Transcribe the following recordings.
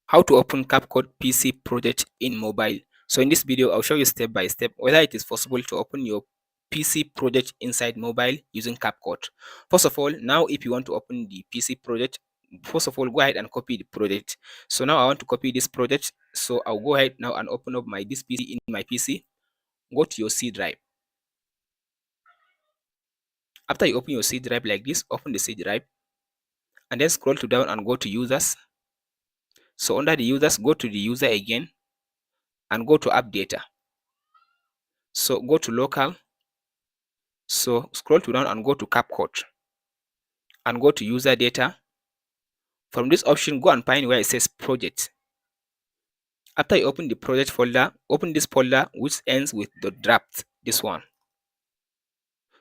How to open CapCut PC project in mobile. So in this video, I'll show you step by step whether it is possible to open your PC project inside mobile using CapCut. First of all, now if you want to open the PC project, first of all, go ahead and copy the project. So now I want to copy this project. So I'll go ahead now and open up this PC in my PC. Go to your C drive. After you open your C drive like this, open the C drive and then scroll to down and go to users. So under the users, go to the user again and go to app data. So go to local. So scroll to down and go to CapCut and go to user data. From this option, go and find where it says project. After you open the project folder, open this folder which ends with the draft, this one.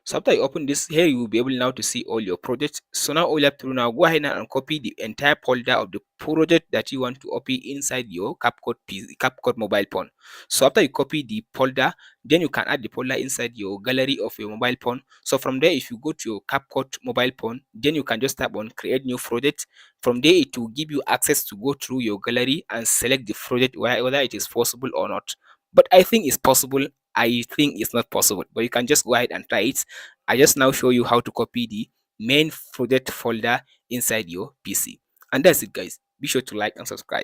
So after you open this, here you will be able now to see all your projects. So now all you have to do now, go ahead and copy the entire folder of the project that you want to copy inside your CapCut mobile phone. So after you copy the folder, then you can add the folder inside your gallery of your mobile phone. So from there, if you go to your CapCut mobile phone, then you can just tap on create new project. From there, it will give you access to go through your gallery and select the project whether it is possible or not. But I think it's possible. I think it's not possible, but you can just go ahead and try it. I just now show you how to copy the main project folder inside your PC. And that's it, guys. Be sure to like and subscribe.